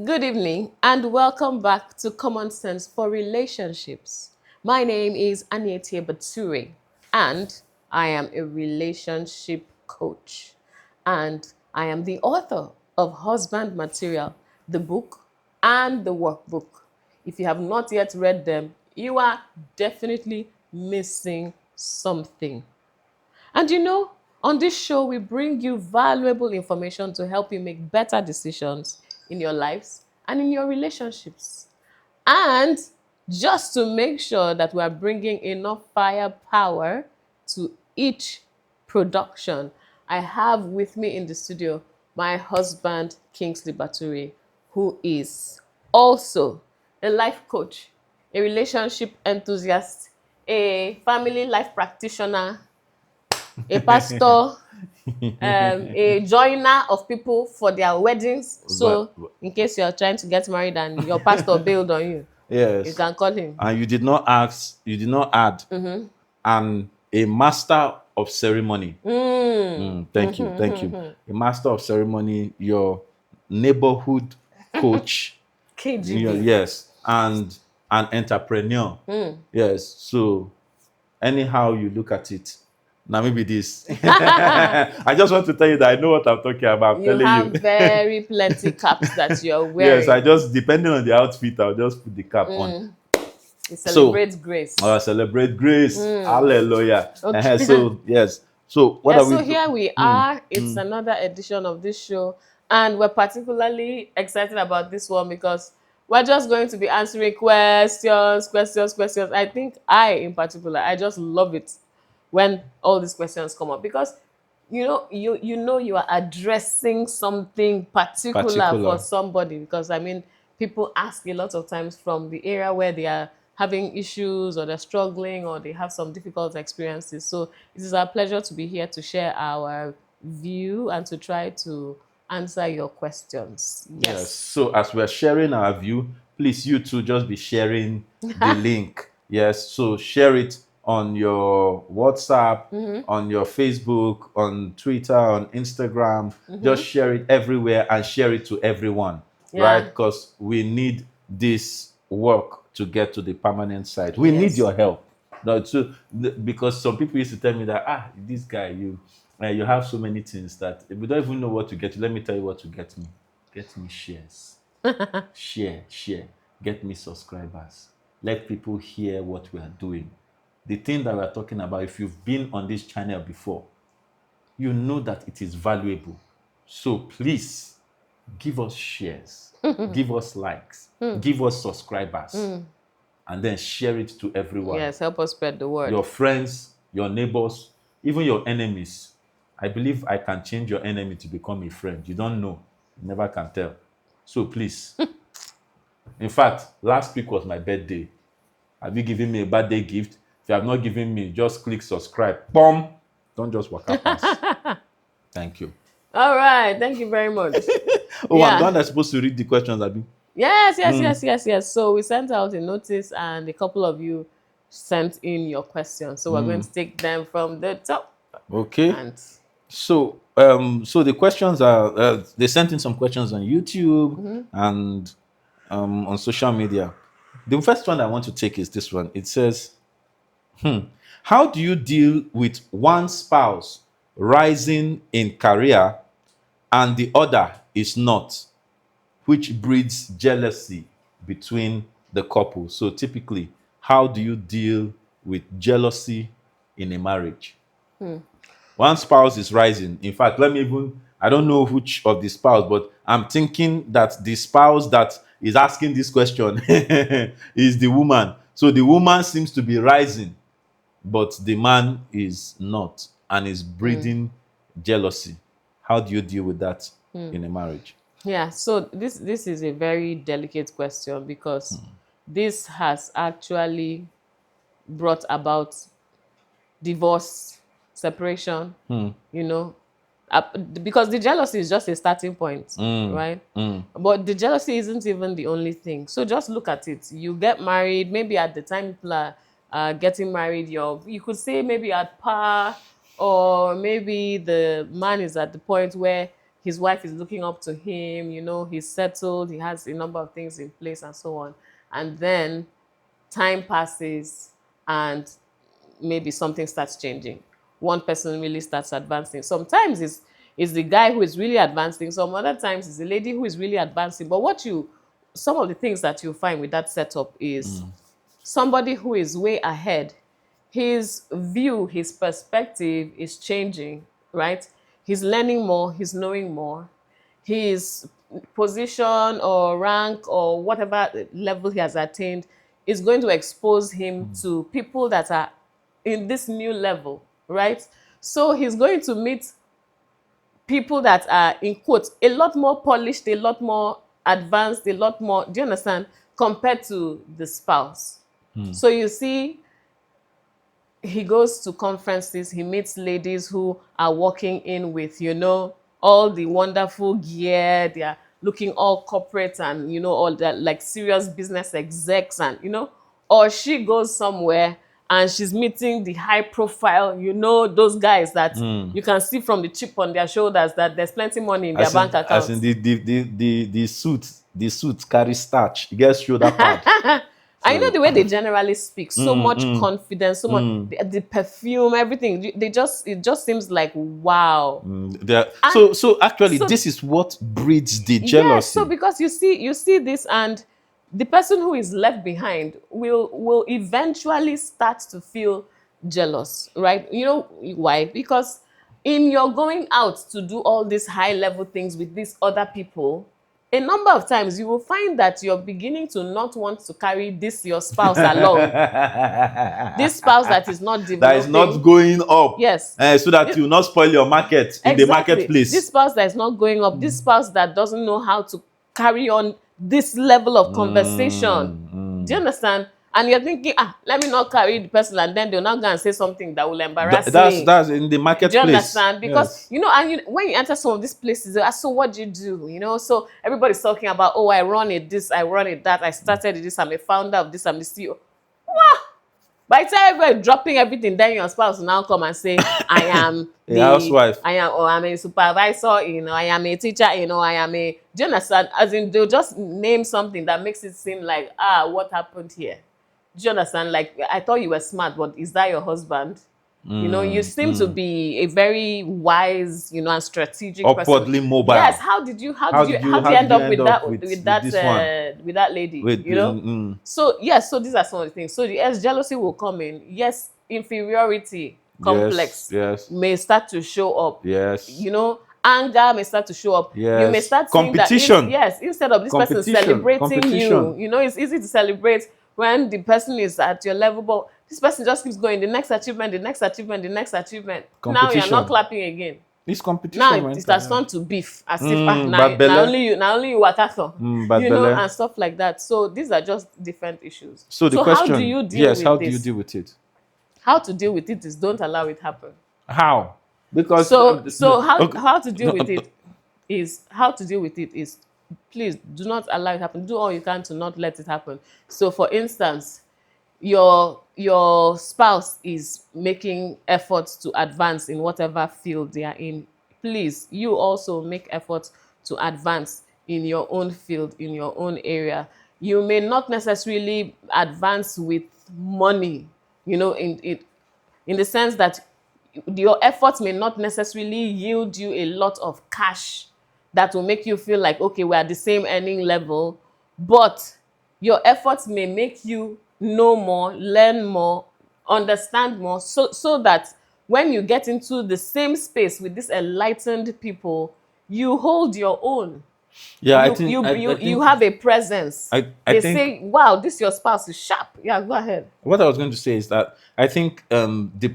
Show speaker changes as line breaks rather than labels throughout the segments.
Good evening and welcome back to Common Sense for Relationships. My name is Anietie and Bature and I am a relationship coach. And I am the author of Husband Material, the book and the workbook. If you have not yet read them, you are definitely missing something. And on this show, we bring you valuable information to help you make better decisions in your lives and in your relationships. And just to make sure that we are bringing enough firepower to each production, I have with me in the studio my husband, Kingsley Bature, who is also a life coach, a relationship enthusiast, a family life practitioner, a pastor, a joiner of people for their weddings.
But
So, in case you are trying to get married and your pastor bailed on you, you
yes,
can call him.
and you did not add and a master of ceremony. Thank you. A master of ceremony, your neighborhood coach.
KGB.
Yes, and an entrepreneur. Yes, so anyhow you look at it, now maybe this. I just want to tell you that I know what I'm talking about. I'm
You
telling you.
have very plenty caps that you're
Yes, I
wearing.
just depending on the outfit, I'll just put the cap on.
It
So,
celebrates grace.
celebrate grace. Hallelujah.
Okay.
So, yes. So, what
Yeah,
are we
so
do?
here we are. It's another edition of this show. And we're particularly excited about this one because we're just going to be answering questions. I think in particular, I just love it when all these questions come up because you are addressing something particular for
Particular.
somebody because people ask a lot of times from the area where they are having issues or they're struggling or they have some difficult experiences. So it is our pleasure to be here to share our view and to try to answer your questions.
Yes.
Yes.
So, as we're sharing our view, please, you too, just be sharing the link. Yes. So, share it on your WhatsApp, on your Facebook, on Twitter, on Instagram. Just share it everywhere and share it to everyone, right?
Yeah.
Because we need this work to get to the permanent side. We need
Yes.
your help. No, because some people used to tell me that this guy, you have so many things that we don't even know what to get you. Let me tell you what to get me. Get me shares. Share. Get me subscribers. Let people hear what we are doing. The thing that we're talking about, if you've been on this channel before, you know that it is valuable. So please give us shares, give us likes, give us subscribers, and then share it to everyone.
Yes, help us spread the word.
Your friends, your neighbors, even your enemies. I believe I can change your enemy to become a friend. You don't know. You never can tell. So please. In fact, last week was my birthday. Have you given me a birthday gift? If you have not given me, just click subscribe. Boom! Don't just walk up past. Thank you.
All right. Thank you very much.
Oh, I'm the
Yeah.
one that's supposed to read the questions, Abi.
Yes. So we sent out a notice and a couple of you sent in your questions. So we're going to take them from the top.
Okay.
And
So the questions are they sent in some questions on YouTube and on social media. The first one I want to take is this one. It says, how do you deal with one spouse rising in career and the other is not, which breeds jealousy between the couple? So typically, how do you deal with jealousy in a marriage? One spouse is rising. In fact, I don't know which of the spouse, but I'm thinking that the spouse that is asking this question is the woman. So the woman seems to be rising, but the man is not and is breeding jealousy. How do you deal with that in a marriage?
yeah, so this is a very delicate question because this has actually brought about divorce, separation, you know, because the jealousy is just a starting point, right? But the jealousy isn't even the only thing. So just look at it. You get married, maybe at the time people are getting married, you could say maybe at par, or maybe the man is at the point where his wife is looking up to him, he's settled, he has a number of things in place and so on. And then time passes and maybe something starts changing. One person really starts advancing. Sometimes it's the guy who is really advancing. Some other times it's the lady who is really advancing. But some of the things that you find with that setup is somebody who is way ahead. His view, his perspective is changing, right? He's learning more, he's knowing more. His position or rank or whatever level he has attained is going to expose him to people that are in this new level, right? So he's going to meet people that are, in quotes, a lot more polished, a lot more advanced, a lot more, do you understand, compared to the spouse. So you see, he goes to conferences, he meets ladies who are walking in with, all the wonderful gear, they are looking all corporate and, all that, like serious business execs and, or she goes somewhere and she's meeting the high profile, those guys that you can see from the chip on their shoulders that there's plenty money in their bank account.
As in the suit carry starch. You get shoulder pad.
I know the way they generally speak, so much confidence, so much the perfume, everything. It just seems like wow.
So actually, this is what breeds the jealousy.
Yes, so because you see this, and the person who is left behind will eventually start to feel jealous, right? You know why? Because in your going out to do all these high level things with these other people, a number of times you will find that you're beginning to not want to carry your spouse along. This spouse that is not developing.
That is not going up.
Yes.
So that you will not spoil your market in the marketplace.
This spouse that is not going up. This spouse that doesn't know how to carry on this level of conversation. Do you understand? And you're thinking, let me not carry the person, and then they'll not go and say something that will embarrass me.
That's in the marketplace.
Do you understand? Because, when you enter some of these places, they ask, so what do you do? So everybody's talking about, oh, I run it this, I run it that, I started this, I'm a founder of this, I'm the CEO. Wow! By the time everybody dropping everything, then your spouse will now come and say, I am
a housewife.
I'm a supervisor, I am a teacher, I am a... Do you understand? As in, they'll just name something that makes it seem like, what happened here? Do you understand? Like, I thought you were smart, but is that your husband? You seem to be a very wise, and strategic
upwardly
person.
mobile.
Yes. How did you end up with that lady? So yes, so these are some of the things. So the jealousy will come in. Yes, inferiority complex may start to show up.
Yes.
Anger may start to show up.
Yes.
You may start seeing
competition.
that instead of this person celebrating you, it's easy to celebrate when the person is at your level, but this person just keeps going, the next achievement, the next achievement, the next achievement. Now you're not clapping again.
It's competition.
Now it has turned to beef, as if now only you wakato, and stuff like that. So these are just different issues.
So the question,
how do you deal with
how do you deal with it?
How to deal with it is don't allow it happen.
How? Because
how to deal with it is please do not allow it happen. Do all you can to not let it happen. So for instance, your spouse is making efforts to advance in whatever field they are in. Please, you also make efforts to advance in your own field, in your own area. You may not necessarily advance with money, in the sense that your efforts may not necessarily yield you a lot of cash that will make you feel like, okay, we're at the same earning level, but your efforts may make you know more, learn more, understand more, so that when you get into the same space with these enlightened people, you hold your own.
Yeah,
I think you have a presence. They say, wow, this your spouse is sharp. Yeah, go ahead.
What I was going to say is that I think the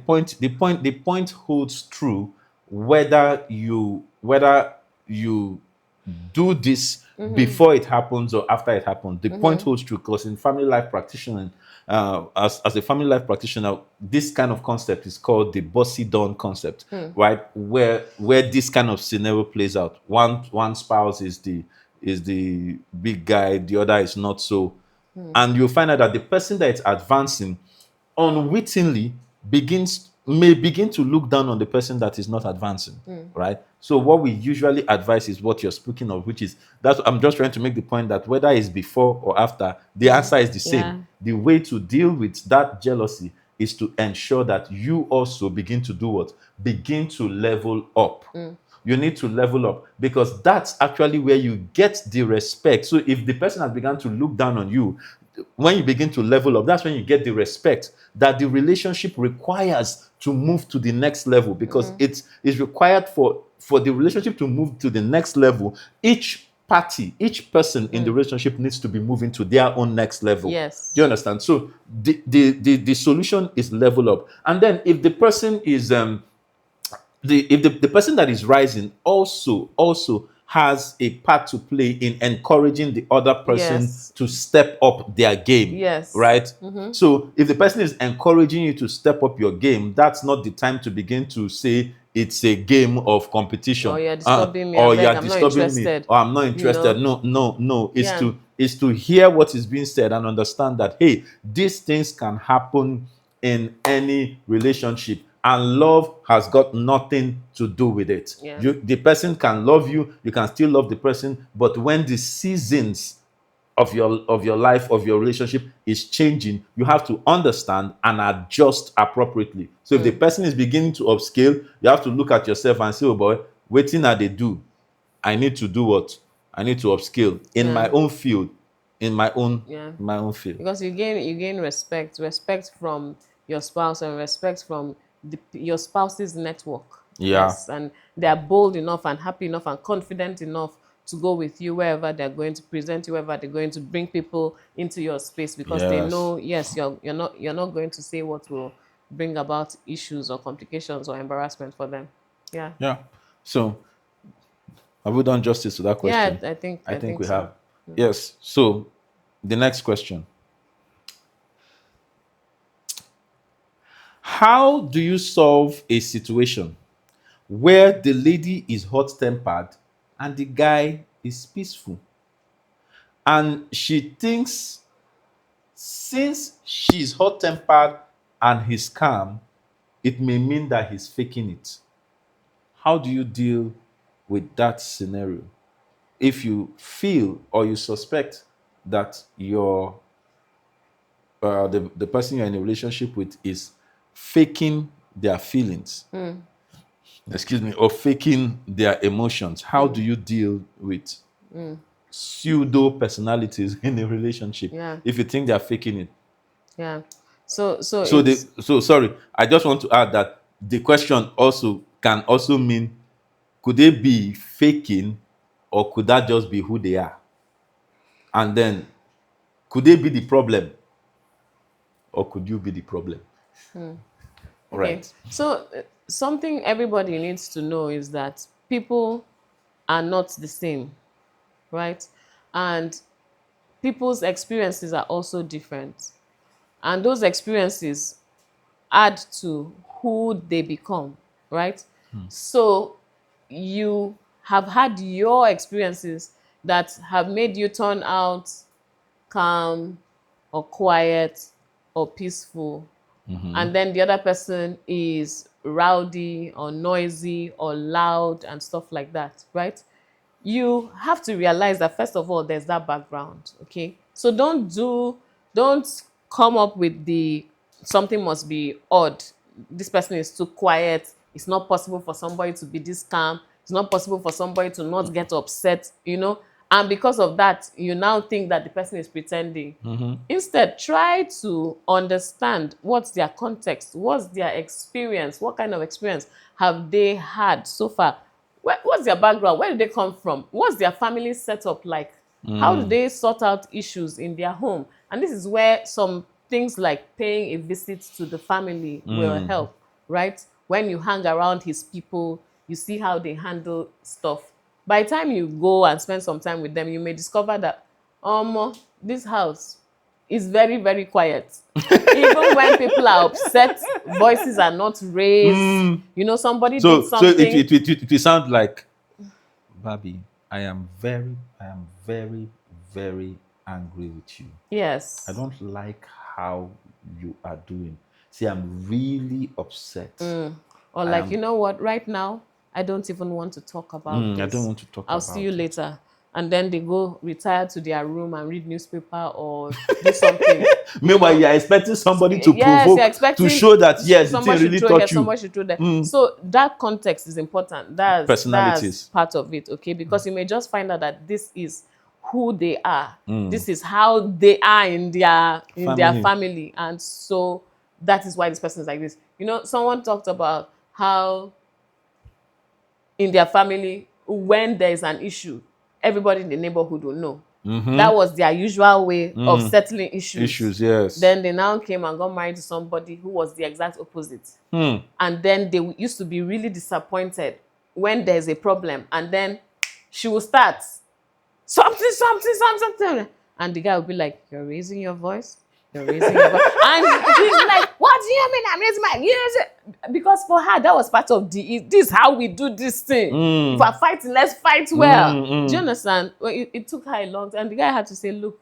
point holds true whether you do this before it happens or after it happens. The point holds true because in family life practitioner, as a family life practitioner, this kind of concept is called the bossy dawn concept, right? Where this kind of scenario plays out. One spouse is the big guy, the other is not so, and you'll find out that the person that is advancing unwittingly begins may begin to look down on the person that is not advancing, right? So what we usually advise is what you're speaking of, which is that I'm just trying to make the point that whether it's before or after, the answer is the
Yeah.
same. The way to deal with that jealousy is to ensure that you also begin to do what? Begin to level up. You need to level up, because that's actually where you get the respect. So if the person has begun to look down on you, when you begin to level up, that's when you get the respect that the relationship requires to move to the next level, because it's required for the relationship to move to the next level. Each party, each person in the relationship needs to be moving to their own next level.
Yes.
Do you understand? So the solution is level up. And then if the person is the person that is rising also has a part to play in encouraging the other person
Yes.
to step up their game,
Yes.
right? So if the person is encouraging you to step up your game, that's not the time to begin to say it's a game of competition,
Or you're disturbing me, I
or you
beg,
are
I'm not
disturbing me,
interested.
or I'm not
You
interested.
know?
No, it's
Yeah.
to hear what is being said and understand that, hey, these things can happen in any relationship, and love has got nothing to do with it.
Yeah.
The person can love you, you can still love the person, but when the seasons of your life, of your relationship is changing, you have to understand and adjust appropriately. So if the person is beginning to upscale, you have to look at yourself and say, oh boy, waiting that they do, I need to do what? I need to upscale in my
Yeah.
own field, in my own
Yeah.
field.
Because you gain respect from your spouse, and respect from your spouse's network.
Yeah.
Yes, and they are bold enough and happy enough and confident enough to go with you wherever they're going to present you, wherever they're going to bring people into your space, because they
Yes.
know, yes, you're not going to say what will bring about issues or complications or embarrassment for them. Yeah.
Yeah. So have we done justice to that
Yeah,
question?
I think
I
I
think
think
we
so.
have. Yes. So the next question. How do you solve a situation where the lady is hot-tempered and the guy is peaceful? And she thinks since she's hot-tempered and he's calm, it may mean that he's faking it. How do you deal with that scenario? If you feel or you suspect that the person you're in a relationship with is faking their feelings, excuse me, or faking their emotions, how do you deal with pseudo personalities in a relationship
Yeah.
if you think they're faking it?
Yeah. So
So
it's
sorry, I just want to add that the question also can also mean, could they be faking, or could that just be who they are? And then, could they be the problem, or could you be the problem? All
okay.
right.
So something everybody needs to know is that people are not the same, right? And people's experiences are also different. And those experiences add to who they become, right? So you have had your experiences that have made you turn out calm or quiet or peaceful, and then the other person is rowdy or noisy or loud and stuff like that, right? You have to realize that first of all, there's that background. Okay, so don't come up with the something must be odd, this person is too quiet, it's not possible for somebody to be this calm, it's not possible for somebody to not get upset. And because of that, you now think that the person is pretending. Instead, try to understand what's their context, what's their experience, what kind of experience have they had so far, what's their background, where do they come from, what's their family setup like, how do they sort out issues in their home. And this is where some things like paying a visit to the family will help, right? When you hang around his people, you see how they handle stuff. By the time you go and spend some time with them, you may discover that this house is very, very quiet. Even when people are upset, voices are not raised. Somebody did
So
something.
it will sound like, Bobby, I am very, very angry with you. I
Yes.
don't like how you are doing. See, I'm really upset.
Or like, you know what, right now, I don't even want to talk about
I
this.
don't want to talk
I'll
about
see you
it.
later. And then they go retire to their room and read newspaper or do something.
Meanwhile, you're expecting somebody to
Yes, you're
provoke, to
expecting
show that, yes, the
someone
thing
should
really
throw here,
touched you.
someone should throw there. So that context is important. That's
Personalities.
part of it, okay? Because you may just find out that this is who they are. This is how they are in their family. And so that is why this person is like this. You know, someone talked about how in their family, when there is an issue, everybody in the neighborhood will know. That was their usual way of settling issues.
Yes.
Then they now came and got married to somebody who was the exact opposite. And then they used to be really disappointed when there's a problem. And then she will start something. And the guy will be like, you're raising your voice? You're raising your voice? And he's like, what do you mean I'm raising my voice? Because for her, that was part of this is how we do this thing. If we're fighting, let's fight well. Do you understand? Well, it took her a long time. And the guy had to say, look,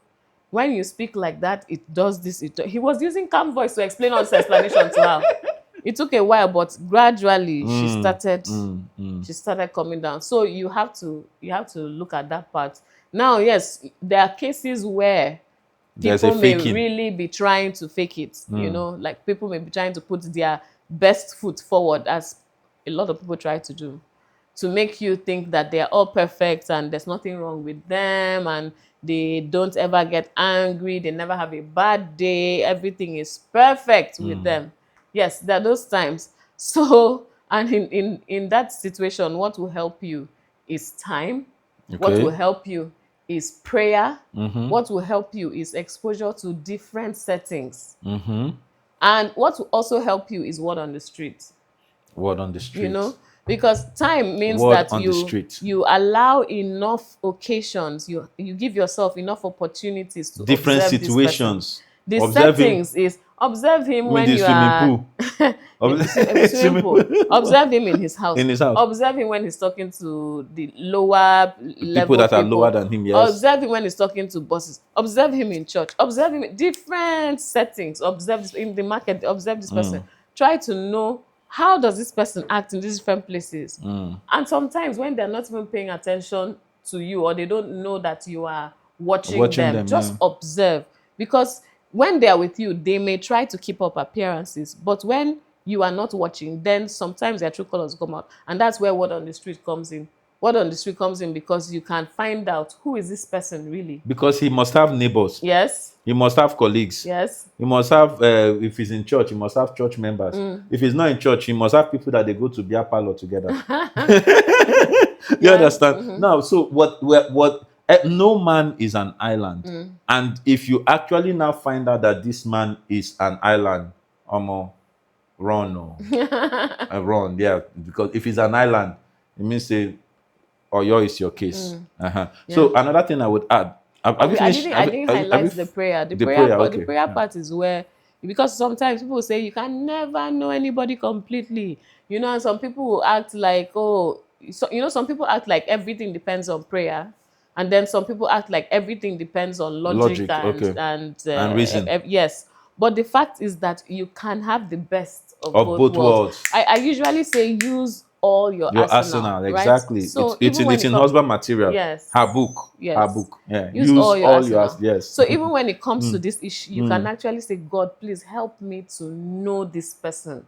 when you speak like that, it does this. He was using calm voice to explain all this explanation to her. It took a while, but gradually she started coming down. So you have to look at that part. Now, yes, there are cases where people may really be trying to fake it. You know, like people may be trying to put their best foot forward, as a lot of people try to do, to make you think that they're all perfect and there's nothing wrong with them and they don't ever get angry, they never have a bad day, everything is perfect with them. Yes, there are those times. So, and in that situation, what will help you is time. What will help you is prayer. What will help you is exposure to different settings. And what will also help you is word on the street.
Word on the street.
You know, because time means that you allow enough occasions, you give yourself enough opportunities to
different
observe
situations.
The settings is observe him when you are swimming pool. Observe him in his house. Observe him when he's talking to the lower level
people that are lower than him. Yes.
Observe him when he's talking to bosses. Observe him in church. Observe him in different settings. Observe this in the market. Observe this person. Try to know, how does this person act in these different places? And sometimes when they're not even paying attention to you, or they don't know that you are watching them, just observe. Because when they are with you, they may try to keep up appearances. But when you are not watching, then sometimes their true colors come out. And that's where word on the street comes in. Word on the street comes in because you can find out, who is this person really?
Because he must have neighbors.
Yes.
He must have colleagues.
Yes.
He must have, if he's in church, he must have church members. If he's not in church, he must have people that they go to beer parlor together. You understand? Now, so no man is an island. And if you actually now find out that this man is an island, run. Run, yeah. Because if he's an island, it means say, Oyo is your case. So another thing I would add, I didn't
highlight the prayer. The prayer part is where, because sometimes people say you can never know anybody completely. You know, and some people will act like, some people act like everything depends on prayer. And then some people act like everything depends on logic and
reason.
Yes. But the fact is that you can have the best of both worlds. I usually say use all your arsenal,
exactly.
Right? So
it's in husband material.
Yes.
Her book.
Yes.
Her book. Yeah.
Use all your arsenal.
Yes.
So even when it comes to this issue, you can actually say, God, please help me to know this person.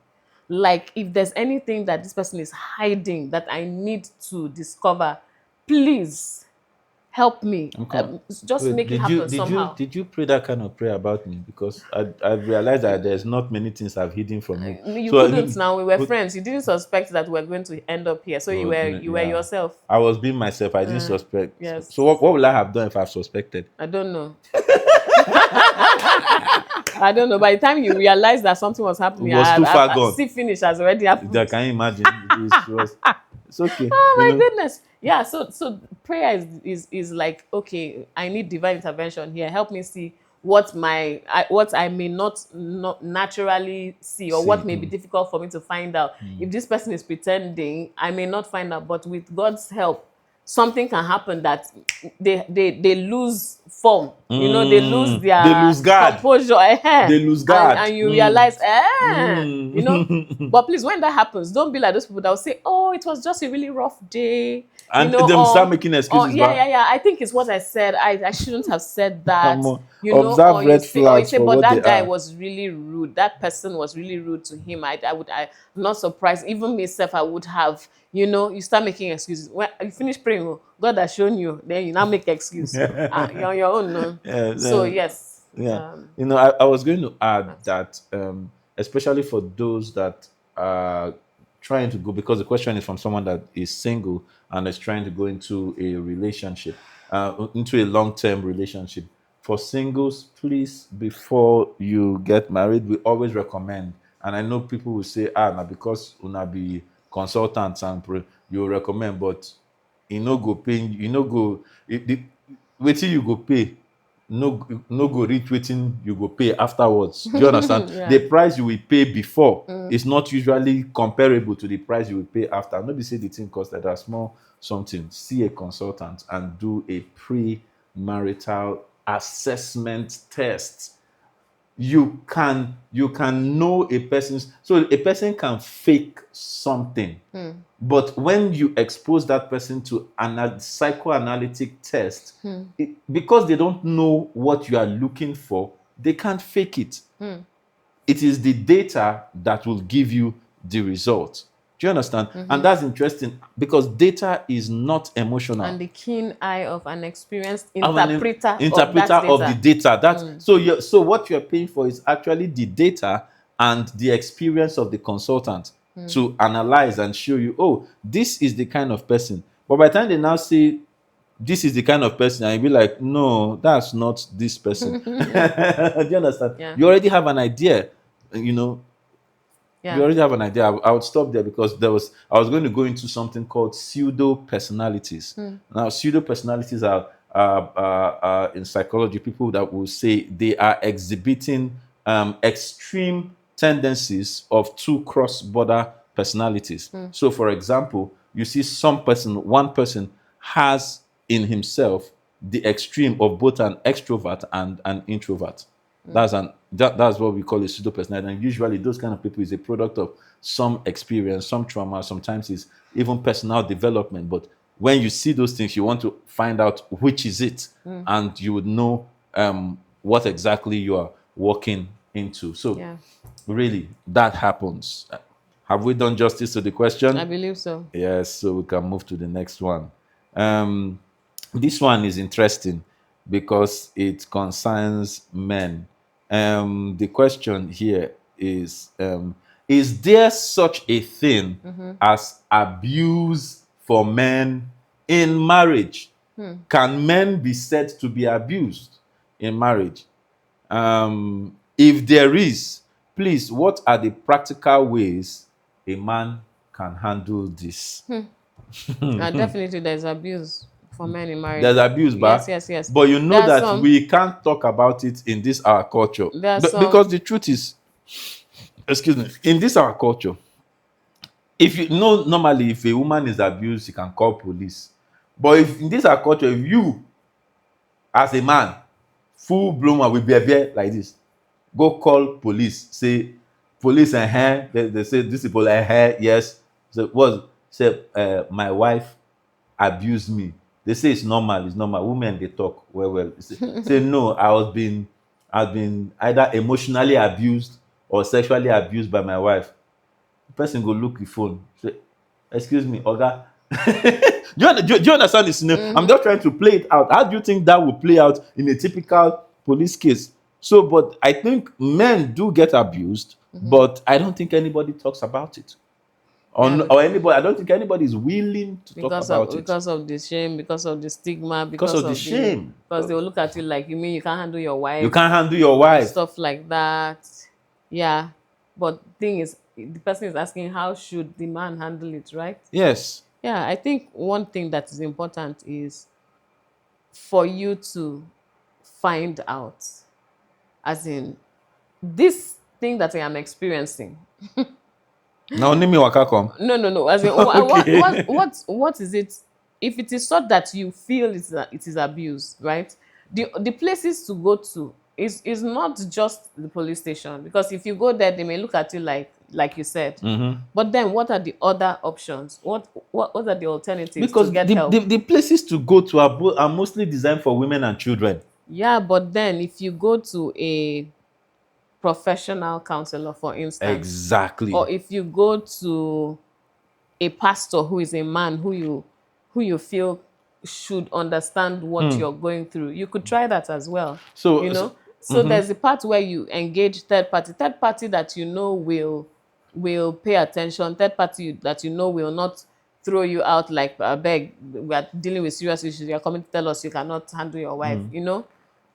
Like, if there's anything that this person is hiding that I need to discover, please help me. Just make it happen somehow.
Did you pray that kind of prayer about me? Because I realized that there's not many things I've hidden from you.
You couldn't now. We were friends. You didn't suspect that we were going to end up here. So you were yourself.
I was being myself. I didn't suspect.
Yes.
So what will I have done if I've suspected?
I don't know. I don't know. By the time you realized that something was happening, see finish has already happened.
Can you imagine? It's okay.
Oh my goodness. Yeah, so prayer is like, okay, I need divine intervention here. Help me see what I may not naturally see, or what may be difficult for me to find out. If this person is pretending, I may not find out, but with God's help, something can happen that they lose form. They lose
They
their
lose guard.
composure.
They lose
And
guard.
you realize,
Mm.
But please, when that happens, don't be like those people that will say, "Oh, it was just a really rough day,"
And them start making excuses,
yeah,
but
yeah, yeah. I think it's what I said. I shouldn't have said that.
observe red
Or you
flags
say,
for
but
what they
that guy
are.
was really rude. That person was really rude to him. I'm not surprised. Even myself, I would have. You start making excuses. When you finish praying, God has shown you. Then you now make excuse. You're on your own, no.
Yeah,
So yes.
yeah. I was going to add that, especially for those that are trying to go, because the question is from someone that is single and is trying to go into a relationship, into a long-term relationship. For singles, please, before you get married, we always recommend, and I know people will say, now because una be consultants and you recommend, but no go pay, no go, wetin you go pay no go reach wetin you go pay afterwards. Do you understand?
Yeah.
The price you will pay before is not usually comparable to the price you will pay after. No be say the thing cost like that small something. See a consultant and do a pre-marital assessment test. You can know a person's, so a person can fake something, but when you expose that person to psychoanalytic test, because they don't know what you are looking for, they can't fake it. It is the data that will give you the result. Do you understand? And that's interesting because data is not emotional.
And the keen eye of an experienced
I'm an
interpreter
of the data. So what you're paying for is actually the data and the experience of the consultant to analyze and show you, oh, this is the kind of person. But by the time they now say this is the kind of person, and you be like, no, that's not this person. Do you understand?
Yeah.
You already have an idea, you know.
Yeah.
You already have an idea. I would stop there because I was going to go into something called pseudo personalities. Now, pseudo personalities are in psychology people that will say they are exhibiting extreme tendencies of two cross-border personalities. So, for example, you see one person has in himself the extreme of both an extrovert and an introvert. That's what we call a pseudo personality, and usually those kind of people is a product of some experience, some trauma. Sometimes it's even personal development. But when you see those things, you want to find out which is it, and you would know what exactly you are walking into. So, really, that happens. Have we done justice to the question?
I believe so.
Yes. So we can move to the next one. This one is interesting because it concerns men. The question here is there such a thing as abuse for men in marriage? Can men be said to be abused in marriage? If there is, please, what are the practical ways a man can handle this?
Definitely, there's abuse for men in marriage.
There's abuse,
yes.
But you know that we can't talk about it in this our culture. Because the truth is, excuse me, in this our culture, if you know, normally if a woman is abused, you can call police. But if in this our culture, if you as a man, full blown one with behavior like this, go call police, say police they say this people yes. So what say my wife abused me. They say it's normal. Women they talk well. Say no, I've been either emotionally abused or sexually abused by my wife. The person go look the phone. Say, excuse me, Oga. Do you understand this? I'm just trying to play it out. How do you think that will play out in a typical police case? So, but I think men do get abused, but I don't think anybody talks about it. Or anybody, I don't think anybody is willing to talk about it.
Because of the shame, because of the stigma,
because of the shame.
Because they will look at you like, you mean you can't handle your wife?
You can't handle your wife.
Stuff like that. Yeah. But the thing is, the person is asking, how should the man handle it, right?
Yes.
Yeah, I think one thing that is important is for you to find out, as in, this thing that I am experiencing.
Now, name me waka come.
No. As in, what is it if it is such that you feel it is abuse, right? The places to go to is not just the police station, because if you go there, they may look at you like you said. But then, what are the other options? What are the alternatives to
Because
get help?
the places to go to are mostly designed for women and children.
Yeah, but then if you go to a professional counselor, for instance,
Exactly.
or if you go to a pastor who is a man who you feel should understand what you're going through, you could try that as well.
So,
you know so there's a part where you engage third party that will pay attention, third party that will not throw you out like, beg, we are dealing with serious issues, you're coming to tell us you cannot handle your wife.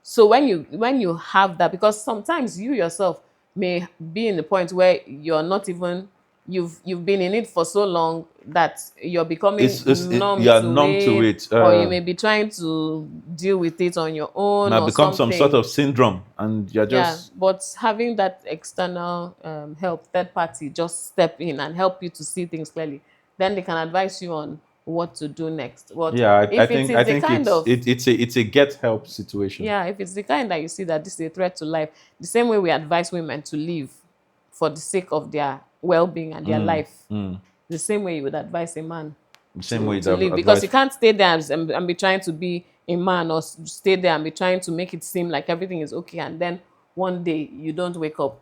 So when you have that, because sometimes you yourself may be in the point where you're not even, you've been in it for so long that you're becoming numb
you are
to
numb to
it,
it.
or you may be trying to deal with it on your own
Now
or
become some sort
something.
of syndrome, and you're
Yeah,
just
but having that external help, third party, just step in and help you to see things clearly, then they can advise you on what to do next. But
yeah.
if it
I
is the
think
kind of,
it's a get help situation.
yeah, if it's the kind that you see that this is a threat to life, the same way we advise women to leave for the sake of their well-being and their life, the same way you would advise a man
The same
to
way
to
that
leave, because you
advice.
can't stay there and be trying to be a man, or stay there and be trying to make it seem like everything is okay, and then one day you don't wake up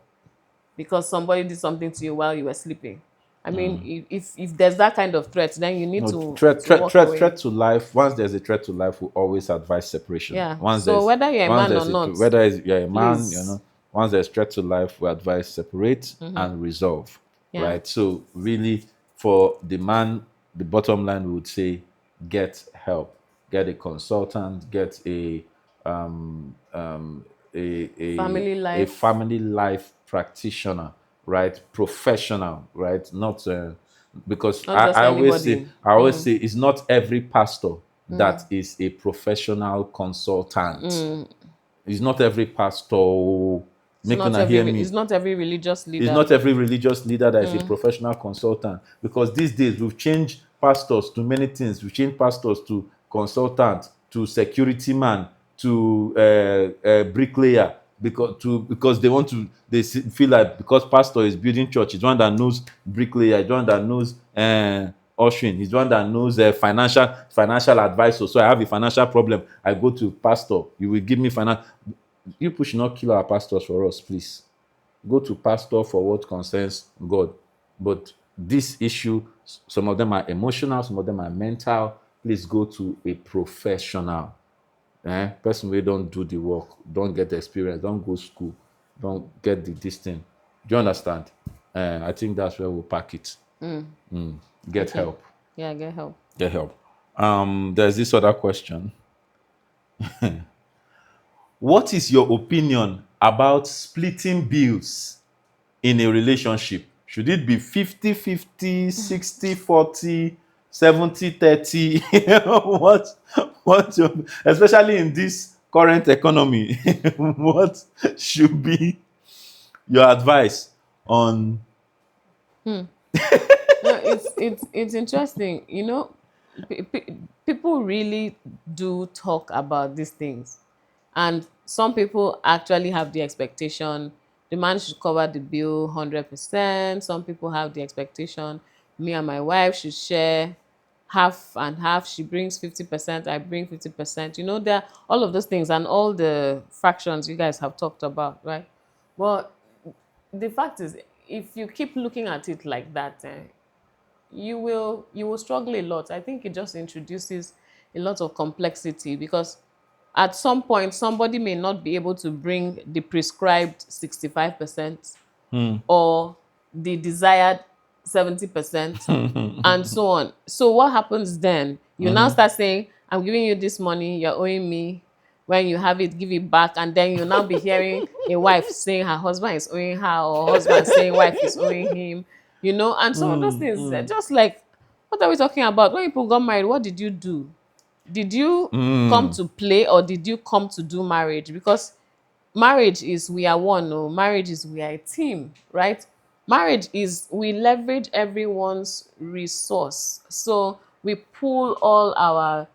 because somebody did something to you while you were sleeping. I mean, if there's that kind of threat, then you need
No,
to walk
threat
away.
to life. Once there's a threat to life, we always advise separation.
Yeah. So whether you're a man or not,
Whether you're a man,
please.
once there's threat to life, we advise separate and resolve.
Yeah.
Right. So really, for the man, the bottom line we would say, get help, get a consultant, get a
Family
a
life.
family life practitioner, right? Professional, right? Not because
Not just anybody.
I always say it's not every pastor that is a professional consultant. It's not every pastor. Make una hear
It's
me.
not every religious
It's
leader.
not every religious leader that is a professional consultant, because these days we've changed pastors to many things. We've changed pastors to consultant, to security man, to bricklayer, because they want to, feel like because pastor is building church, he's one that knows bricklayer, he's one that knows ushering, he's one that knows financial advisor. So I have a financial problem, I go to pastor, you will give me finance. You push not kill our pastors for us, please. Go to pastor for what concerns God. But this issue, some of them are emotional, some of them are mental. Please go to a professional. Person who don't do the work, don't get the experience, don't go school, don't get this thing. Do you understand? I think that's where we'll pack it. Get
Okay.
help.
Yeah, get help.
Get help. There's this other question. What is your opinion about splitting bills in a relationship? Should it be 50-50, 60-40, 70-30? what especially in this current economy, what should be your advice on
No, it's interesting. People really do talk about these things, and some people actually have the expectation the man should cover the bill 100%. Some people have the expectation me and my wife should share half and half. She brings 50%, I bring 50%. There are all of those things and all the fractions you guys have talked about, right? But the fact is, if you keep looking at it like that, you will struggle a lot. I think it just introduces a lot of complexity, because at some point somebody may not be able to bring the prescribed 65% or the desired 70%, and so on. So what happens then? You now start saying, I'm giving you this money, you're owing me. When you have it, give it back. And then you'll now be hearing a wife saying her husband is owing her, or husband saying wife is owing him. And some of those things, just like, what are we talking about? When people got married, what did you do? Did you come to play, or did you come to do marriage? Because marriage is we are one. No, marriage is we are a team, right? Marriage is we leverage everyone's resource. So we pool all our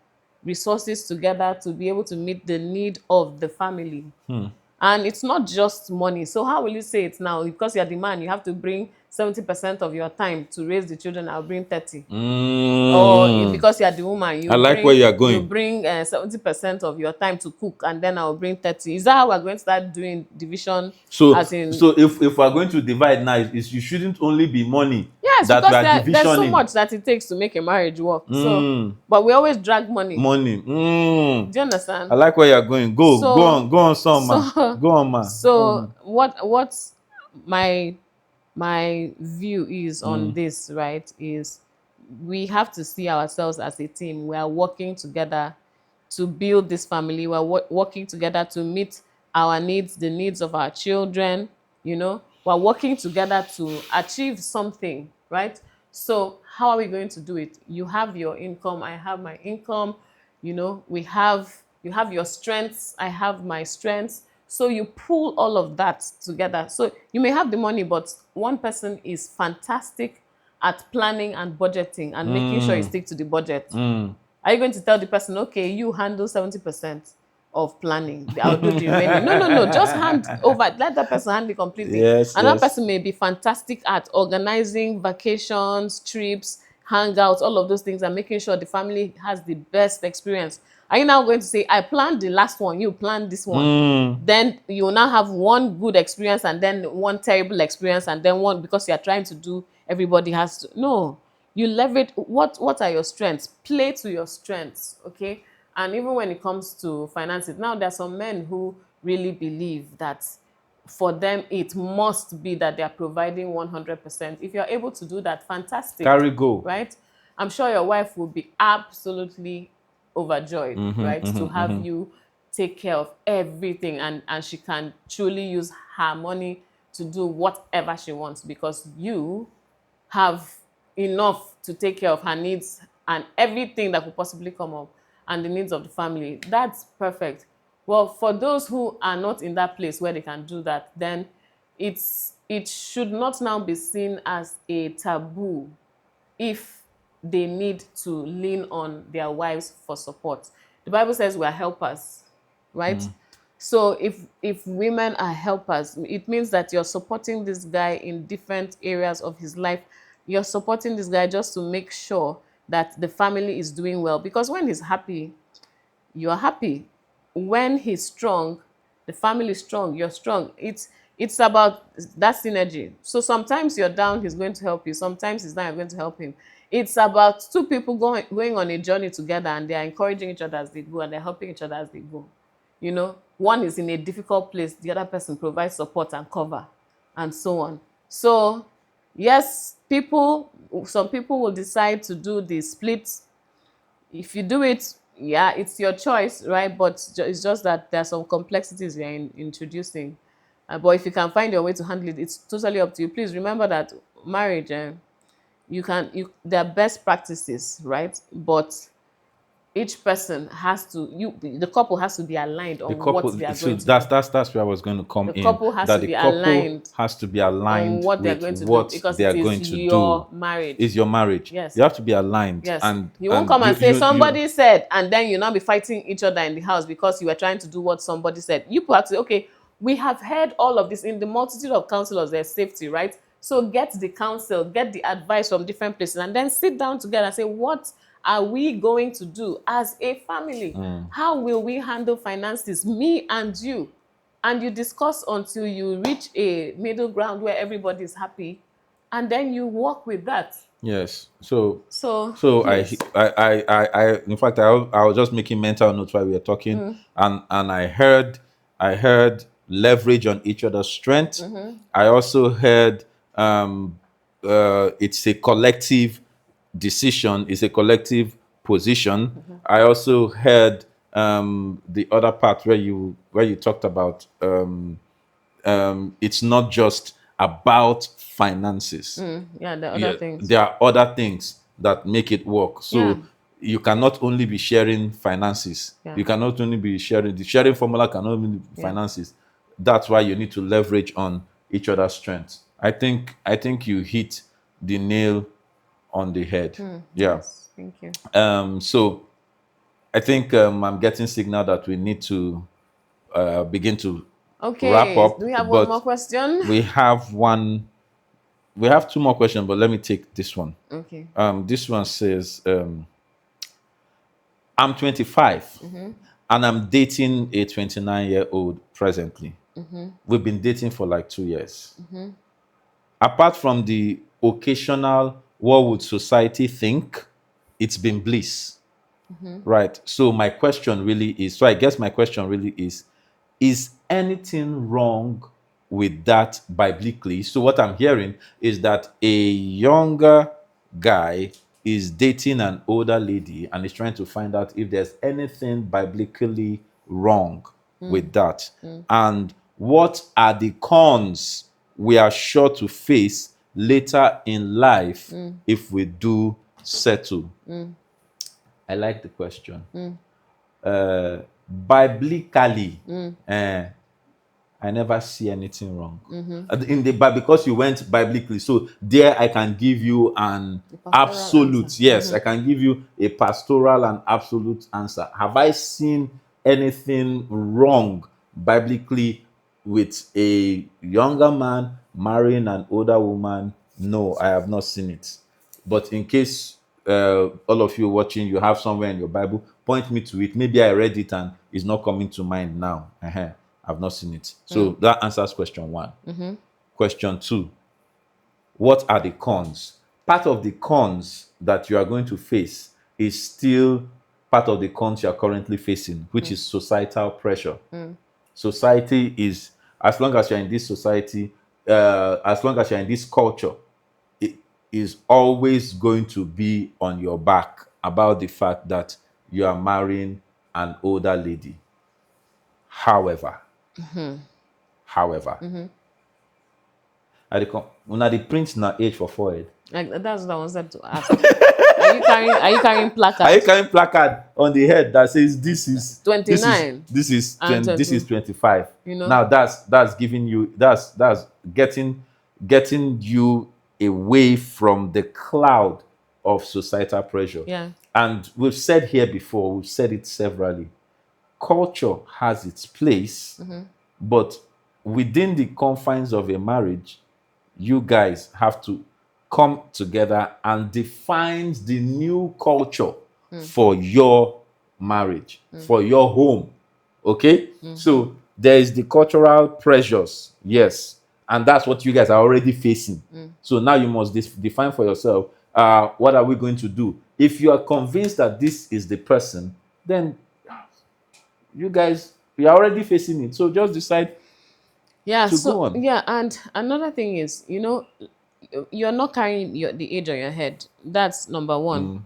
resources together to be able to meet the need of the family. And it's not just money. So how will you say it now? Because you're the man, you have to bring 70% of your time to raise the children. I'll bring 30. Or because you're the woman,
I like where you are
you
going.
bring 70% of your time to cook, and then I'll bring 30. Is that how we're going to start doing division?
So,
As in,
so if we're going to divide now, you shouldn't only be money
yes,
that we
because
are
there's so
divisioning.
much that it takes to make a marriage work. So, but we always drag money.
Money.
Do you understand?
I like where you're going. Go on, son, man.
So,
Go on, man.
so what my view is on this, right, is we have to see ourselves as a team. We are working together to build this family. We're working together to meet our needs, the needs of our children. We're working together to achieve something, right? So how are we going to do it? You have your income, I have my income. You have your strengths, I have my strengths. So you pull all of that together. So you may have the money, but one person is fantastic at planning and budgeting and making sure you stick to the budget. Are you going to tell the person, okay, you handle 70% of planning, I'll do the remaining? No. Just hand over. Let that person handle it completely.
Yes,
Another
yes.
person may be fantastic at organizing vacations, trips, hangouts, all of those things, and making sure the family has the best experience. Are you now going to say, I planned the last one, you planned this one? Then you will now have one good experience and then one terrible experience, and then one, because you are trying to do, everybody has to. No. You leverage what are your strengths? Play to your strengths, okay? And even when it comes to finances, now there are some men who really believe that for them it must be that they are providing 100%. If you're able to do that, fantastic.
Carry go.
Right? I'm sure your wife will be absolutely overjoyed, right? To have you take care of everything, and she can truly use her money to do whatever she wants, because you have enough to take care of her needs and everything that could possibly come up, and the needs of the family. That's perfect. Well, for those who are not in that place where they can do that, then it should not now be seen as a taboo if they need to lean on their wives for support. The Bible says we are helpers, right? So if women are helpers, it means that you're supporting this guy in different areas of his life. You're supporting this guy just to make sure that the family is doing well. Because when he's happy, you're happy. When he's strong, the family is strong, you're strong. It's about that synergy. So sometimes you're down, he's going to help you. Sometimes he's down, you're going to help him. It's about two people going on a journey together, and they're encouraging each other as they go, and they're helping each other as they go. One is in a difficult place, the other person provides support and cover, and so on. So yes, some people will decide to do the split. If you do it, yeah, it's your choice, right? But it's just that there are some complexities we are introducing. But if you can find your way to handle it, it's totally up to you. Please remember that marriage, there are best practices, right? But each person the couple has to be aligned on what they are going to do.
That's where I was going to come in.
The couple has to be aligned
on
what they're going to do, because it is your marriage.
It's your marriage.
Yes.
You have to be aligned.
Yes.
And
you won't come and say somebody said, and then you'll not be fighting each other in the house because you were trying to do what somebody said. You have to say, okay, we have heard all of this. In the multitude of counselors, there's safety, right? So get the counsel, get the advice from different places, and then sit down together and say, what are we going to do as a family? How will we handle finances, me and you? And you discuss until you reach a middle ground where everybody is happy, and then you work with that.
Yes. So
yes.
I in fact I was just making mental notes while we were talking, and I heard leverage on each other's strength. I also heard it's a collective decision, it's a collective position. I also heard the other part where you talked about it's not just about finances.
Yeah, the other things.
There are other things that make it work. So
Yeah.
you cannot only be sharing finances.
Yeah.
You cannot only be sharing, the sharing formula cannot only be finances. That's why you need to leverage on each other's strengths. I think you hit the nail on the head. Yeah.
Yes, thank you.
So I think I'm getting signal that we need to begin to wrap
Okay,
up,
do we have one more
but
question?
we have one. We have two more questions, but let me take this one.
Okay.
This one says, I'm 25 and I'm dating a 29-year-old presently. We've been dating for like 2 years. Apart from the occasional, what would society think, it's been bliss. Right. So my question really is, so I guess my question really is anything wrong with that biblically? So what I'm hearing is that a younger guy is dating an older lady and is trying to find out if there's anything biblically wrong with that. And what are the cons we are sure to face later in life if we do settle? I like the question. Biblically, I never see anything wrong. In the but because you went biblically, so there I can give you an
The pastoral
absolute.
answer.
Yes, I can give you a pastoral and absolute answer. Have I seen anything wrong biblically with a younger man marrying an older woman? No, I have not seen it. But in case all of you watching, you have somewhere in your Bible, point me to it. Maybe I read it and it's not coming to mind now. I've not seen it. So that answers question one. Question two, what are the cons? Part of the cons that you are going to face is still part of the cons you are currently facing, which is societal pressure. Society is, as long as you're in this society, as long as you're in this culture, it is always going to be on your back about the fact that you are marrying an older lady. However, una the print na age for forehead.
Like, that's what I wanted to ask. Are you carrying placard?
Are you carrying placard on the head that says this is
29
this is 25?
You know?
Now that's giving you that's getting you away from the cloud of societal pressure.
Yeah.
And we've said here before, we've said it severally. Culture has its place, but within the confines of a marriage, you guys have to come together and define the new culture for your marriage, for your home. Okay? So there is the cultural pressures, yes, and that's what you guys are already facing. So now you must define for yourself, what are we going to do? If you are convinced that this is the person, then you guys, you're already facing it. So just decide
Yeah.
to
So
go on.
yeah, and another thing is, you're not carrying the age on your head. That's number one.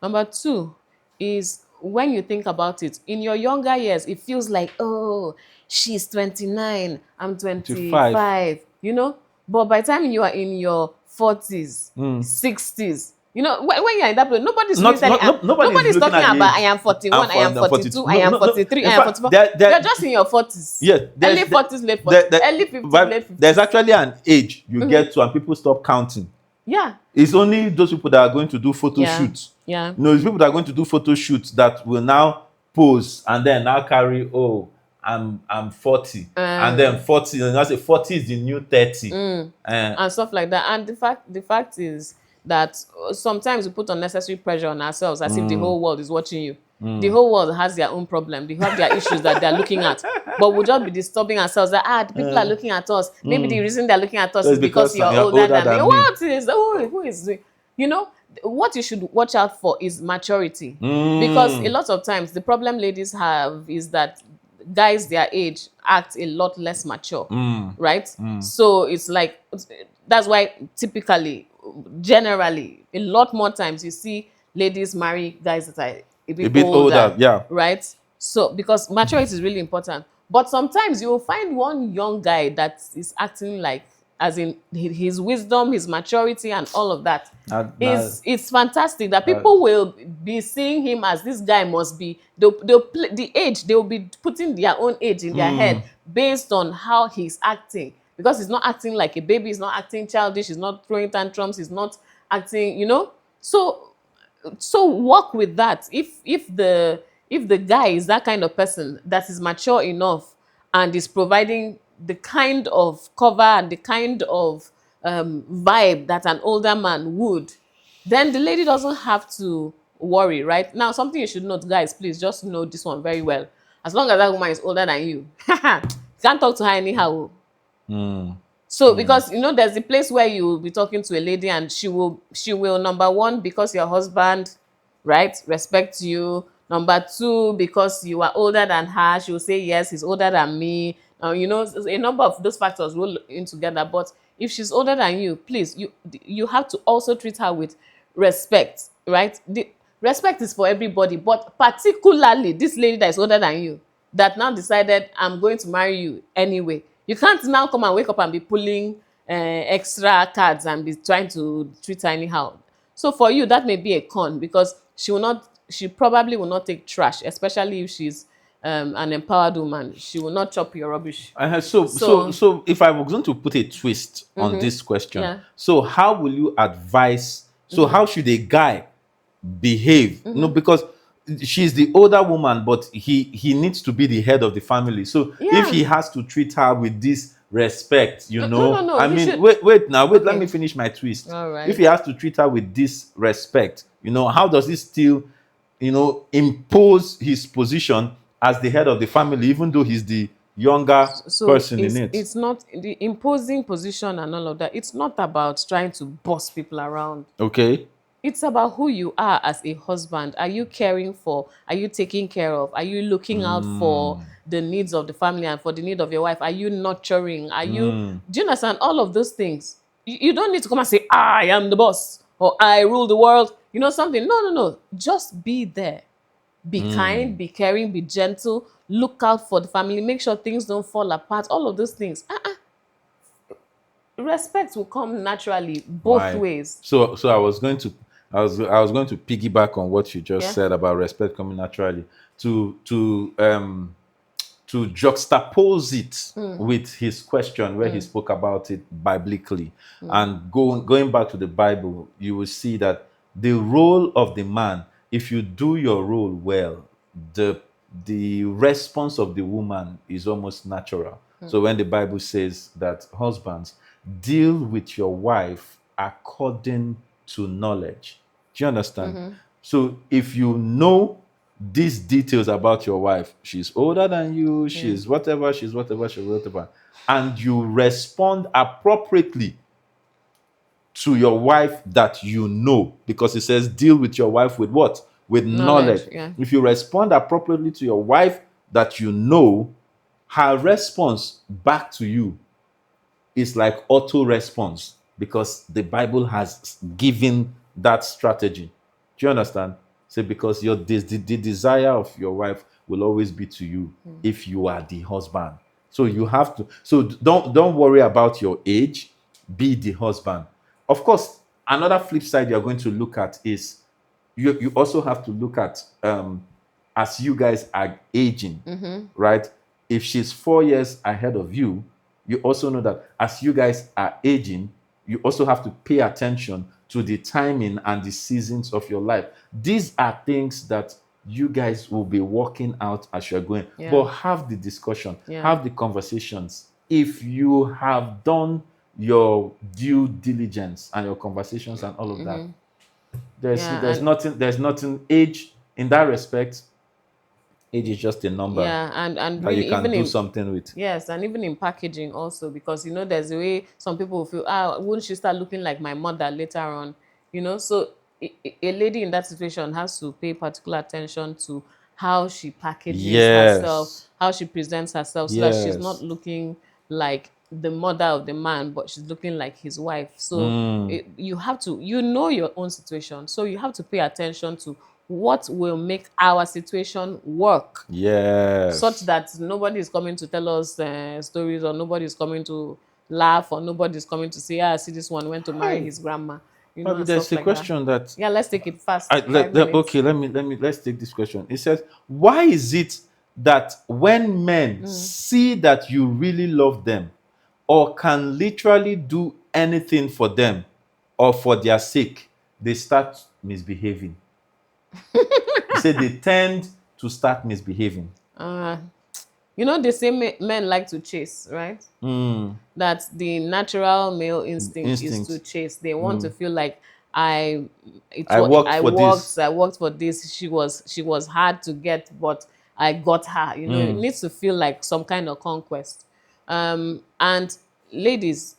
Number two is when you think about it, in your younger years, it feels like, oh, she's 29, I'm
25.
25, But by the time you are in your 40s, 60s, when you're in that place, nobody's
Not,
really
not,
telling,
no, nobody's
nobody's
looking
talking
at the
about I
age.
am 41, I am 42, I am 43,
In
I am
fact,
44.
there-
You're just in your 40s.
yes,
Early 40s, late 40s, early 50s, late 50s.
there's actually an age you get to and people stop counting.
Yeah.
It's only those people that are going to do photo
Yeah.
shoots.
Yeah.
It's people that are going to do photo shoots that will now pose and then now carry, I'm 40. And then 40, and I say 40 is the new 30.
And stuff like that. And the fact is that sometimes we put unnecessary pressure on ourselves as if the whole world is watching you. The whole world has their own problem. They have their issues that they're looking at. But we'll just be disturbing ourselves that the people are looking at us. Maybe the reason they're looking at us is because you're older than me. What is who is what you should watch out for is maturity. Because a lot of times the problem ladies have is that guys their age act a lot less mature, right? So it's like, that's why typically, generally, a lot more times you see ladies marry guys that are a bit older,
yeah.
right? So because maturity is really important. But sometimes you will find one young guy that is acting like, as in his wisdom, his maturity, and all of that. It's fantastic that people will be seeing him as this guy must be. They'll the age, they'll be putting their own age in their head based on how he's acting. Because he's not acting like a baby, he's not acting childish, he's not throwing tantrums, he's not acting, So work with that. If the guy is that kind of person that is mature enough and is providing the kind of cover and the kind of vibe that an older man would, then the lady doesn't have to worry. Right now, something you should note, guys, please just know this one very well. As long as that woman is older than you, you can't talk to her anyhow.
Mm.
So because there's a place where you will be talking to a lady and she will number one, because your husband, right, respects you. Number two, because you are older than her, she will say yes, he's older than me. A number of those factors roll in together. But if she's older than you, please, you have to also treat her with respect, right? The respect is for everybody, but particularly this lady that is older than you, that now decided, I'm going to marry you anyway. You can't now come and wake up and be pulling extra cards and be trying to treat her anyhow. So for you, that may be a con, because she probably will not take trash, especially if she's an empowered woman. She will not chop your rubbish.
So if I was going to put a twist on this question,
Yeah.
so how will you advise? So how should a guy behave? No, because she's the older woman, but he needs to be the head of the family. So if
Yeah.
he has to treat her with this respect,
No.
I
He
mean,
should.
wait, let
Okay.
me finish my twist.
All
If
right.
he has to treat her with this respect, how does he still, impose his position as the head of the family, even though he's the younger
So
person in
it's
it?
it's not the imposing position and all of that. It's not about trying to boss people around.
Okay.
It's about who you are as a husband. Are you caring for? Are you taking care of? Are you looking out for the needs of the family and for the need of your wife? Are you nurturing? Do you understand all of those things? You don't need to come and say, I am the boss or I rule the world. Something. No. Just be there. Be kind, be caring, be gentle. Look out for the family. Make sure things don't fall apart. All of those things. Respect will come naturally both
Why?
ways.
So I was going to piggyback on what you just
Yeah.
said about respect coming naturally to juxtapose it with his question where he spoke about it biblically. And going back to the Bible, you will see that the role of the man, if you do your role well, the response of the woman is almost natural. So when the Bible says that husbands deal with your wife according to knowledge, do you understand? So if you know these details about your wife, she's older than you, she's whatever, and you respond appropriately to your wife that because it says deal with your wife with what? With knowledge.
Knowledge. Yeah.
If you respond appropriately to your wife that her response back to you is like auto response, because the Bible has given that strategy. Do you understand? Say, because the desire of your wife will always be to you if you are the husband. So you have to. So don't worry about your age. Be the husband. Of course, another flip side you're going to look at is you also have to look at as you guys are aging, right? If she's 4 years ahead of you, you also know that as you guys are aging, you also have to pay attention to the timing and the seasons of your life. These are things that you guys will be working out as you're going.
Yeah.
But have the discussion,
Yeah.
have the conversations. If you have done your due diligence and your conversations and all of that, there's nothing age in that respect. Age is just a number
Yeah, and
that you
really,
can
even
do
in
something with.
yes, and even in packaging also, because there's a way some people will feel, wouldn't she start looking like my mother later on? So a lady in that situation has to pay particular attention to how she packages herself,
Yes.
how she presents herself, so that she's not
Yes.
looking like the mother of the man, but she's looking like his wife. So you have to, your own situation, so you have to pay attention to what will make our situation work, such
Yes.
that nobody is coming to tell us stories, or nobody is coming to laugh, or nobody is coming to say, see, this one went to marry his grandma,
But
and
there's
stuff
a
like that.
question that
Yeah, let's take it fast. 5 minutes.
okay, let's take this question. It says, why is it that when men see that you really love them or can literally do anything for them or for their sake, they start misbehaving. He said they tend to start misbehaving.
You know, they say men like to chase, right? That the natural male instinct is to
Instinct.
chase. They want to feel like I it
I
was
worked for this.
I worked for this. She was hard to get, but I got her. You know, it needs to feel like some kind of conquest. And ladies,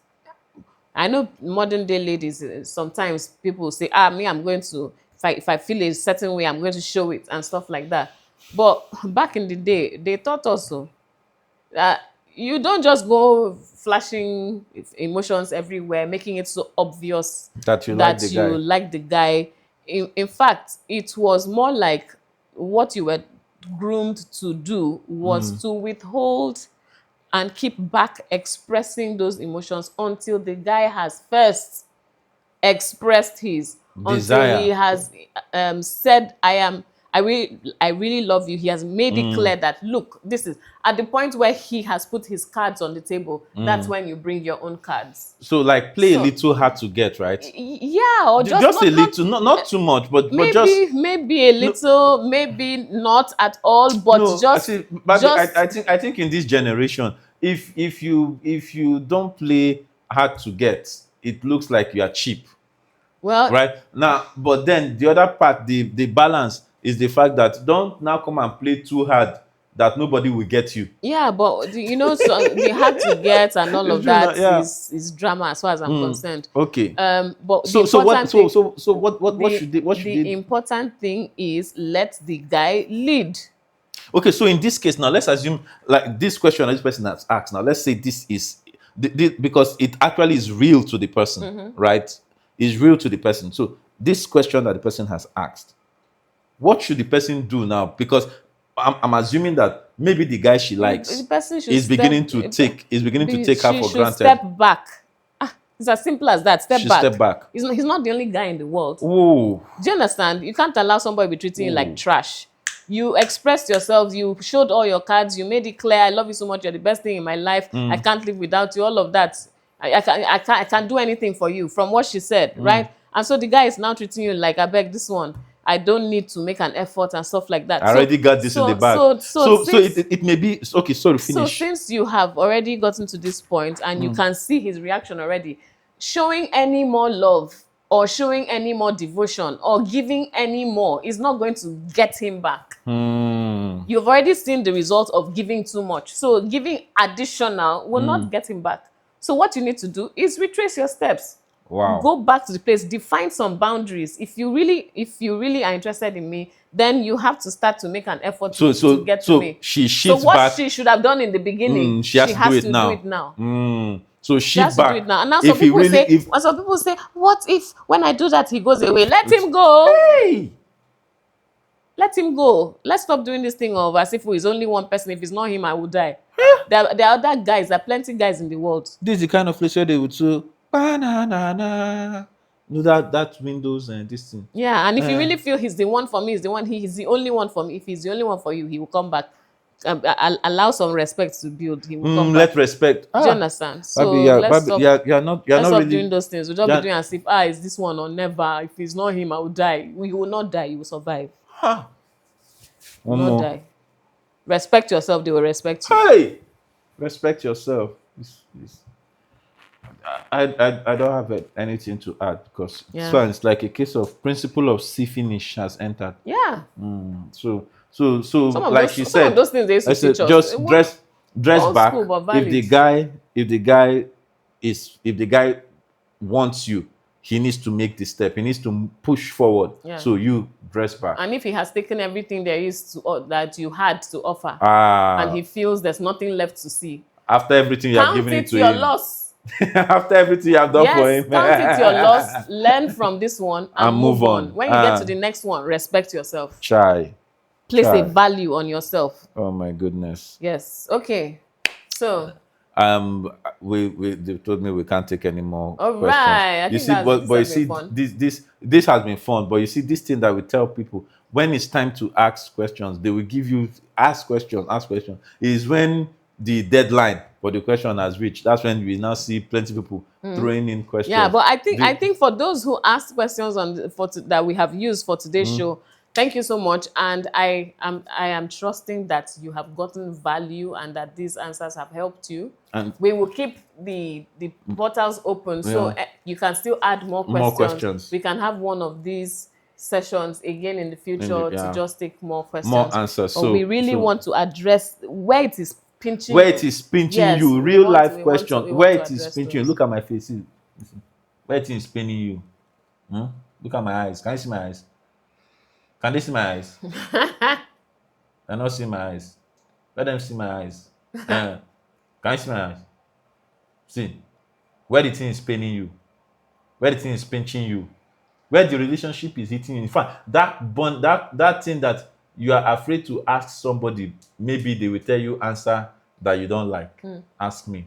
I know modern day ladies, sometimes people say, me, I'm going to, if I feel a certain way, I'm going to show it and stuff like that. But back in the day, they taught us so that you don't just go flashing emotions everywhere, making it so obvious
That you like the
that you
guy.
like the guy. In fact, it was more like what you were groomed to do was to withhold and keep back expressing those emotions until the guy has first expressed his, until he
Desire.
has said, I really love you. He has made it clear that, look, this is at the point where he has put his cards on the table. That's when you bring your own cards.
So like play a
So
little hard to get, right?
yeah, or just
Just a
not
little, not too much, but just
maybe a
no,
little, maybe not at all, but
no. I
just
see, but
just
I think in this generation, if you don't play hard to get, it looks like you are cheap,
well,
right? Now, but then the other part, the balance is the fact that don't now come and play too hard that nobody will get you.
yeah, but you know, so the hard to get and all
It's
of
true now,
that
yeah.
is drama as far as I'm concerned.
Okay.
But the
So what
important
so
thing,
so so what
the
should they?
important thing is let the guy lead.
Okay, so in this case now, let's assume like this question this person has asked. Now, let's say this is because it actually is real to the person, right? Is real to the person. So this question that the person has asked, what should the person do now? Because I'm assuming that maybe the guy she
The
likes
person should
is beginning to take her
she
for
should
granted.
step back. It's as simple as that. Step
She step
back.
back.
He's not the only guy in the world.
Oh,
Do you understand? You can't allow somebody to be treating you like trash. You expressed yourself, you showed all your cards, you made it clear, I love you so much, you're the best thing in my life, I can't live without you, all of that. I can't do anything for you, from what she said, right? And so the guy is now treating you like, I beg this one, I don't need to make an effort and stuff like that.
I already got this in the bag. So it may be okay. Sorry,
so
finish.
since you have already gotten to this point and you can see his reaction already, showing any more love or showing any more devotion or giving any more is not going to get him back. You've already seen the result of giving too much. So giving additional will not get him back. So what you need to do is retrace your steps.
Wow.
Go back to the place, define some boundaries. If you really are interested in me, then you have to start to make an effort to get to me.
She
So
shifts
what
back.
she should have done in the beginning,
She has to do it now. So
She has
shift
to do
back.
it now. And now
If he really, if
some people say, what if when I do that he goes away? Let him go.
hey,
Let him go. Let's stop doing this thing of as if he's only one person. If it's not him, I will die. There are other guys. There are plenty guys in the world.
this is the kind of place where they would say, banana. No, that windows and this thing.
Yeah, and if you really feel he's the one for me, he's the only one for me. If he's the only one for you, he will come back. Allow some respect to build. He will come back.
Let respect.
Do you understand? So
Babi,
let's stop.
you're not really
doing those things. We'll just be doing as if is this one or never. If it's not him, I will die. You will not die. You will survive.
Huh.
You will
One
not
more.
die. Respect yourself. They will respect you.
Hey, respect yourself. I don't have anything to add because it's like a case of principle of see finish has entered.
Yeah.
So
Some of those things they used to teach us.
just dress
Old
back.
school, but valid.
If the guy wants you, he needs to make the step. He needs to push forward.
Yeah.
So you dress back.
And if he has taken everything there is that you had to offer,
Ah,
and he feels there's nothing left to see,
after everything you have
count
given
it
it to
your
him.
loss.
After everything you have done for him.
Count it your loss. Learn from this one and move on. When you get to the next one, respect yourself.
Chai.
Place a value on yourself.
Oh my goodness.
Yes. Okay. So
they told me we can't take any more
all
questions.
right.
You see, but you see, this has been fun. But you see, this thing that we tell people when it's time to ask questions, they will give you ask questions. Is when the deadline for the question has reached. That's when we now see plenty of people throwing in questions.
Yeah, but I think for those who asked questions that we have used for today's show, thank you so much. And I am trusting that you have gotten value and that these answers have helped you.
And
we will keep the portals open so you can still add more questions. We can have one of these sessions again in the future to just take more questions,
more answers.
But we really want to address where it is pinching
where it is pinching you. Real life question. Where it is pinching you. Look at my face. Listen. Where it is pinning you. Look at my eyes. Can you see my eyes? Can they see my eyes? Can not see my eyes. Let them see my eyes. Can you see my eyes? See. Where the thing is paining you. Where the thing is pinching you. Where the relationship is hitting you. In fact, that bond, that thing that you are afraid to ask somebody, maybe they will tell you answer that you don't like. Ask me.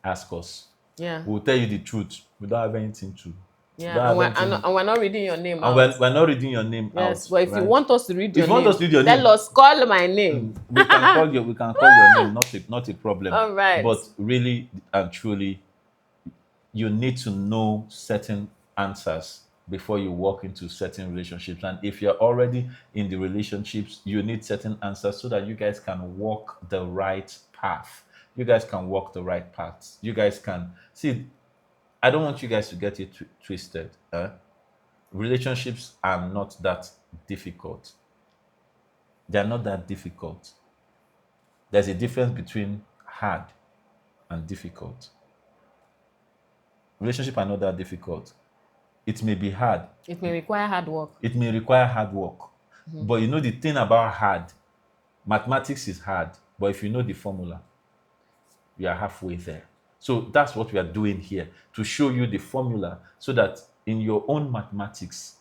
Ask us.
Yeah.
We'll tell you the truth. We don't have anything to.
Yeah, and we're not reading your name out.
We're not reading your name out.
Yes, but if you want us to read your name,
tell
us, call my name.
We can call your name, not a problem.
All right.
But really and truly, you need to know certain answers before you walk into certain relationships. And if you're already in the relationships, you need certain answers so that you guys can walk the right path. You guys can walk the right path. You guys can see. I don't want you guys to get it twisted. Relationships are not that difficult. They're not that difficult. There's a difference between hard and difficult. Relationships are not that difficult. It may be hard.
It may require hard work.
It may require hard work. But you know the thing about hard, mathematics is hard. But if you know the formula, we are halfway there. So that's what we are doing here, to show you the formula so that in your own mathematics,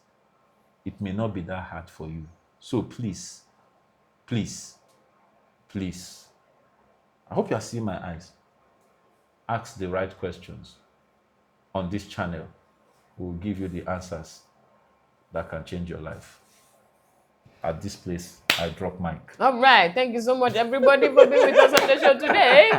it may not be that hard for you. So please, please, please, I hope you are seeing my eyes. Ask the right questions on this channel. We'll give you the answers that can change your life. At this place, I drop mic.
All right. Thank you so much, everybody, for being with us on the show today.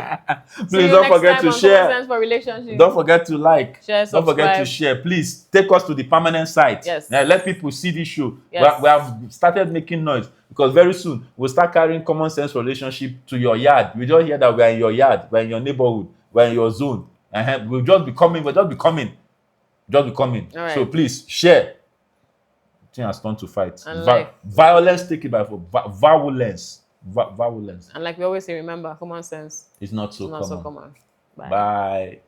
Please don't forget to share.
For relationships.
Don't forget to like.
Share,
don't forget to share. Please take us to the permanent site.
Yes.
Let people see this show.
Yes.
We have started making noise because very soon we'll start carrying common sense relationship to your yard. We don't hear that we're in your yard, we're in your neighborhood, we're in your zone. We'll just be coming. All right. So please share. Thing has turned to fight. Violence taken by violence. Violence.
And like we always say, remember, common sense
is not so common.
Bye.
Bye.